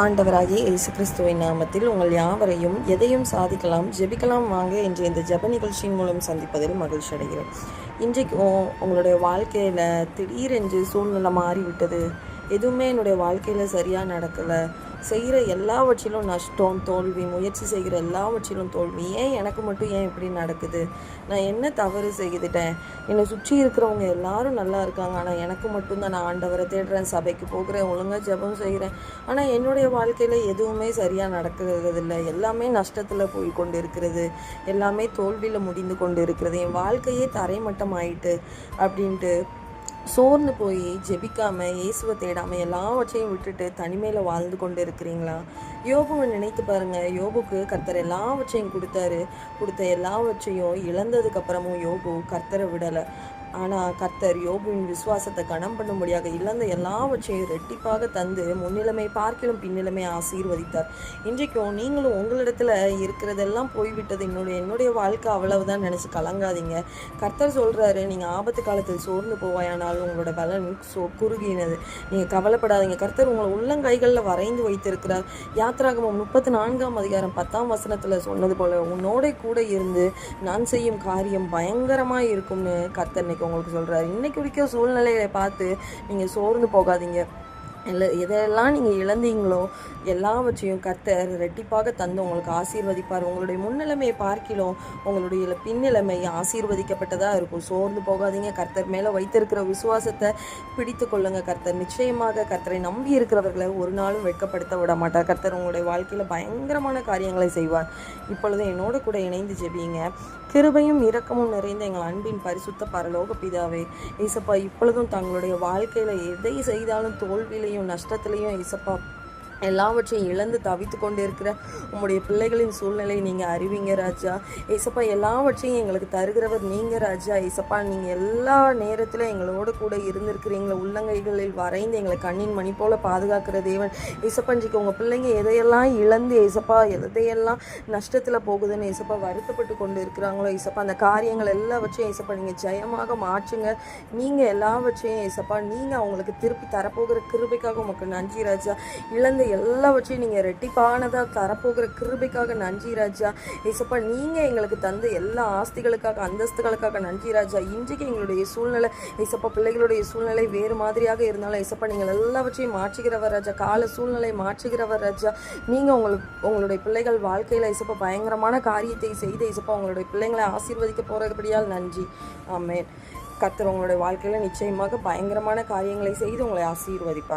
ஆண்டவராகிய இயேசு கிறிஸ்துவின் நாமத்தில் உங்கள் யாவரையும் எதையும் சாதிக்கலாம் ஜெபிக்கலாம் வாங்க என்ற இந்த ஜெப நிகழ்ச்சியின் மூலம் சந்திப்பதில் மகிழ்ச்சி அடைகிறேன். இன்றைக்கும் உங்களுடைய வாழ்க்கையில் திடீரென்று சூழ்நிலை மாறிவிட்டது, எதுவுமே என்னுடைய வாழ்க்கையில் சரியாக நடக்கலை, செய்கிற எல்லாவற்றிலும் நஷ்டம், தோல்வி, முயற்சி செய்கிற எல்லாவற்றிலும் தோல்வி, ஏன் எனக்கு மட்டும் ஏன் இப்படி நடக்குது, நான் என்ன தவறு செய்துட்டேன், என்னை சுற்றி இருக்கிறவங்க எல்லாரும் நல்லா இருக்காங்க, ஆனால் எனக்கு மட்டும்தான், நான் ஆண்டவரை தேடுறேன், சபைக்கு போகிறேன், ஒழுங்காக ஜெபம் செய்கிறேன், ஆனால் என்னுடைய வாழ்க்கையில் எதுவுமே சரியாக நடக்கிறதில்லை, எல்லாமே நஷ்டத்தில் போய் கொண்டு இருக்கிறது, எல்லாமே தோல்வியில் முடிந்து கொண்டு இருக்கிறது, என் வாழ்க்கையே தரைமட்டம் ஆயிட்டு அப்படின்ட்டு சோர்ந்து போய் ஜெபிக்காமல் இயேசுவை தேடாமல் எல்லாவற்றையும் விட்டுட்டு தனிமையில் வாழ்ந்து கொண்டு இருக்கிறீங்களா? யோபுவை நினைத்து பாருங்கள். யோபுக்கு கர்த்தர் எல்லாவற்றையும் கொடுத்த எல்லாவற்றையும் இழந்ததுக்கப்புறமும் யோபு கர்த்தரை விடலை. ஆனால் கர்த்தர் யோபுவின் விசுவாசத்தை கனம் பண்ணும்படியாக இழந்த எல்லாவற்றையும் ரெட்டிப்பாக தந்து முன்னிலைமை பார்க்கிலும் பின்னிலைமை ஆசீர்வதித்தார். இன்றைக்கும் நீங்களும் உங்களிடத்துல இருக்கிறதெல்லாம் போய்விட்டது, என்னுடைய வாழ்க்கை அவ்வளவுதான் நினச்சி கலங்காதீங்க. கர்த்தர் சொல்கிறாரு, நீங்கள் ஆபத்து காலத்தில் சோர்ந்து போவாயானால் உங்களோட பலன் குறுகினது, நீங்கள் கவலைப்படாதீங்க. கர்த்தர் உங்களை உள்ளங்கைகளில் வரைந்து வைத்திருக்கிறார். யாத்திராகமம் 34:10 சொன்னது போல உன்னோட கூட இருந்து நான் செய்யும் காரியம் பயங்கரமாக இருக்கும்னு கர்த்தர் உங்களுக்கு சொல்றாரு. இன்னைக்கு இருக்க சூழ்நிலையை பார்த்து நீங்க சோர்ந்து போகாதீங்க. எதெல்லாம் நீங்கள் இழந்தீங்களோ எல்லாவற்றையும் கர்த்தர் ரெட்டிப்பாக தந்து உங்களுக்கு ஆசீர்வதிப்பார். உங்களுடைய முன்னிலைமையை பார்க்கிலும் உங்களுடைய பின்னிலைமை ஆசீர்வதிக்கப்பட்டதாக இருக்கும். சோர்ந்து போகாதீங்க. கர்த்தர் மேலே வைத்திருக்கிற விசுவாசத்தை பிடித்து கொள்ளுங்க. கர்த்தர் நிச்சயமாக கர்த்தரை நம்பி இருக்கிறவர்களை ஒரு நாளும் வெட்கப்படுத்த விட மாட்டார். கர்த்தர் உங்களுடைய வாழ்க்கையில் பயங்கரமான காரியங்களை செய்வார். இப்பொழுது என்னோட கூட இணைந்து ஜெபிங்க. கிருபையும் இரக்கமும் நிறைந்த எங்கள் அன்பின் பரிசுத்த பரலோக பிதாவே, ஏசப்பா, இப்பொழுதும் தங்களுடைய வாழ்க்கையில் எதை செய்தாலும் தோல்வியிலையும் நஷ்டத்திலையும் ஏசப்பா எல்லாவற்றையும் இழந்து தவித்து கொண்டு இருக்கிற உங்களுடைய பிள்ளைகளின் சூழ்நிலை நீங்கள் அறிவிங்க ராஜா. ஏசப்பா, எல்லாவற்றையும் எங்களுக்கு தருகிறவர் நீங்கள் ராஜா. ஏசப்பா, நீங்கள் எல்லா நேரத்திலும் எங்களோட கூட இருந்திருக்கிறீங்களா, உள்ளங்கைகளில் வரைந்து எங்களை கண்ணின் மணி போல் பாதுகாக்கிற தேவன். ஏசப்பா, இன்றைக்கு உங்கள் பிள்ளைங்க எதையெல்லாம் இழந்து ஏசப்பா எதையெல்லாம் நஷ்டத்தில் போகுதுன்னு ஏசப்பா வருத்தப்பட்டு கொண்டு இருக்கிறாங்களோ ஏசப்பா, அந்த காரியங்கள் எல்லாவற்றையும் ஏசப்பா நீங்கள் ஜெயமாக மாற்றுங்க. நீங்கள் எல்லாவற்றையும் ஏசப்பா நீங்கள் அவங்களுக்கு திருப்பி தரப்போகிற கிருபைக்காக உமக்கு நன்றி ராஜா. இழந்த எல்லாவற்றையும் நீங்கள் ரெட்டிப்பானதாக தரப்போகிற கிருபைக்காக நன்றி ராஜா. ஏசப்பா, நீங்கள் எங்களுக்கு தந்த எல்லா ஆஸ்திகளுக்காக அந்தஸ்துகளுக்காக நன்றி ராஜா. இன்றைக்கு எங்களுடைய சூழ்நிலை ஏசப்பா, பிள்ளைகளுடைய சூழ்நிலை வேறு மாதிரியாக இருந்தாலும் ஏசப்பா நீங்கள் எல்லாவற்றையும் மாற்றுகிறவர் ராஜா. கால சூழ்நிலை மாற்றுகிறவர் ராஜா. நீங்கள் உங்களுடைய பிள்ளைகள் வாழ்க்கையில் ஏசப்பா பயங்கரமான காரியத்தை செய்து ஏசப்பா உங்களுடைய பிள்ளைங்களை ஆசீர்வதிக்க போகிறபடியால் நன்றி. ஆமென். கர்த்தர் உங்களுடைய வாழ்க்கையில் நிச்சயமாக பயங்கரமான காரியங்களை செய்து உங்களை ஆசீர்வதிப்பார்.